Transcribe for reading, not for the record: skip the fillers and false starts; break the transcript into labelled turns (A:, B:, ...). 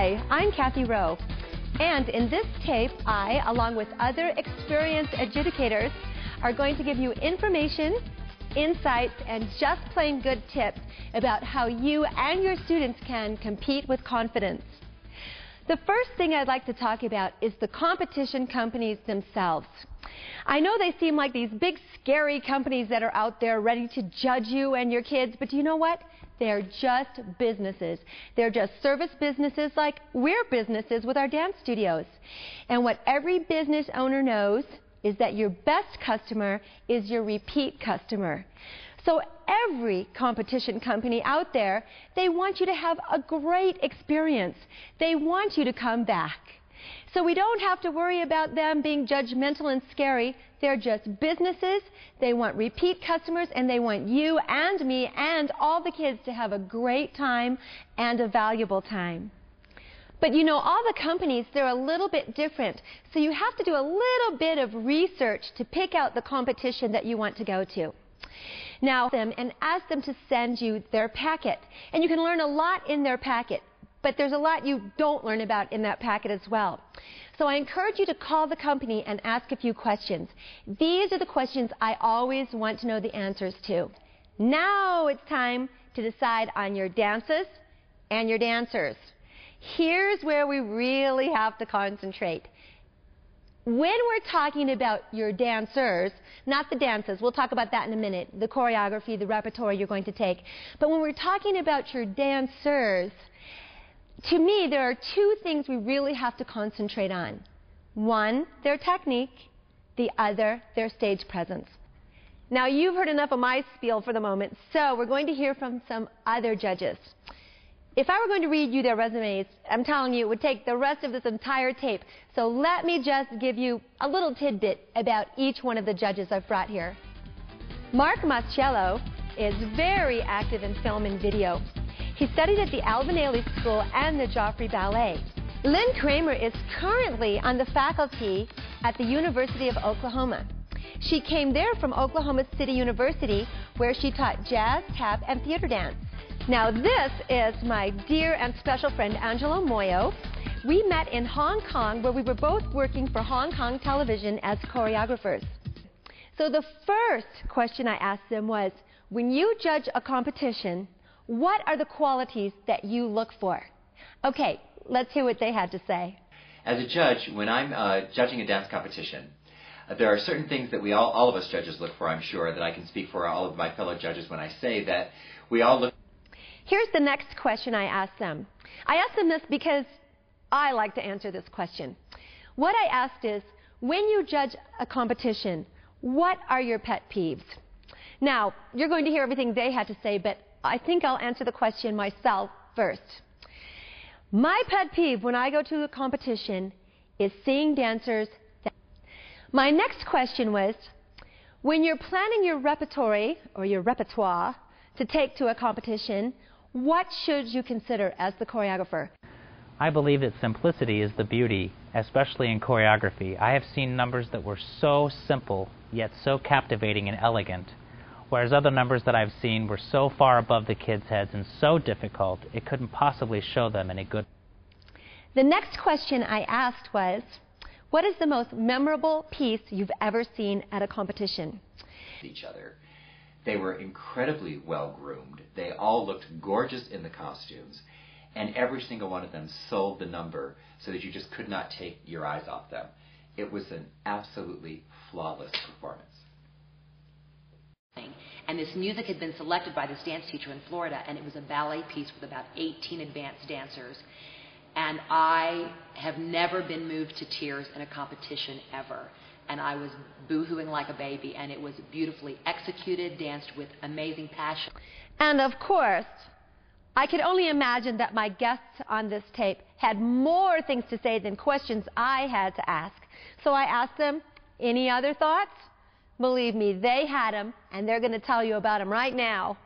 A: Hi, I'm Cathy Rowe, and in this tape, I, along with other experienced adjudicators, are going to give you information, insights, and just plain good tips about how you and your students can compete with confidence. The first thing I'd like to talk about is the competition companies themselves. I know they seem like these big, scary companies that are out there ready to judge you and your kids, but do you know what? They're just businesses. They're just service businesses like we're businesses with our dance studios. And what every business owner knows is that your best customer is your repeat customer. So every competition company out there, they want you to have a great experience. They want you to come back. So we don't have to worry about them being judgmental and scary. They're just businesses. They want repeat customers, and they want you and me and all the kids to have a great time and a valuable time. But you know, all the companies, they're a little bit different. So you have to do a little bit of research to pick out the competition that you want to go to. Now, and ask them to send you their packet. And you can learn a lot in their packet, but there's a lot you don't learn about in that packet as well. So I encourage you to call the company and ask a few questions. These are the questions I always want to know the answers to. Now it's time to decide on your dances and your dancers. Here's where we really have to concentrate. When we're talking about your dancers, not the dances, we'll talk about that in a minute, the choreography, the repertoire you're going to take. But when we're talking about your dancers, to me, there are two things we really have to concentrate on. One, their technique. The other, their stage presence. Now, you've heard enough of my spiel for the moment, so we're going to hear from some other judges. If I were going to read you their resumes, I'm telling you, it would take the rest of this entire tape. So let me just give you a little tidbit about each one of the judges I've brought here. Mark Masciello is very active in film and video. He studied at the Alvin Ailey School and the Joffrey Ballet. Lynn Kramer is currently on the faculty at the University of Oklahoma. She came there from Oklahoma City University, where she taught jazz, tap, and theater dance. Now this is my dear and special friend Angelo Moyo. We met in Hong Kong, where we were both working for Hong Kong television as choreographers. So the first question I asked them was, when you judge a competition, what are the qualities that you look for? Okay, let's hear what they had to say.
B: As a judge, when I'm judging a dance competition, there are certain things that all of us judges look for, I'm sure, that I can speak for all of my fellow judges when I say that we all look.
A: Here's the next question I asked them. I asked them this because I like to answer this question. What I asked is, when you judge a competition, what are your pet peeves? Now, you're going to hear everything they had to say, but I think I'll answer the question myself first. My pet peeve when I go to a competition is seeing dancers. My next question was, when you're planning your repertory or your repertoire to take to a competition, what should you consider as the choreographer?
C: I believe that simplicity is the beauty, especially in choreography. I have seen numbers that were so simple, yet so captivating and elegant, whereas other numbers that I've seen were so far above the kids' heads and so difficult, it couldn't possibly show them any good.
A: The next question I asked was, what is the most memorable piece you've ever seen at a competition?
B: Each other. They were incredibly well-groomed. They all looked gorgeous in the costumes, and every single one of them sold the number so that you just could not take your eyes off them. It was an absolutely flawless performance.
D: And this music had been selected by this dance teacher in Florida, and it was a ballet piece with about 18 advanced dancers. And I have never been moved to tears in a competition ever. And I was boo-hooing like a baby, and it was beautifully executed, danced with amazing passion.
A: And of course, I could only imagine that my guests on this tape had more things to say than questions I had to ask. So I asked them, any other thoughts? Believe me, they had them, and they're going to tell you about them right now.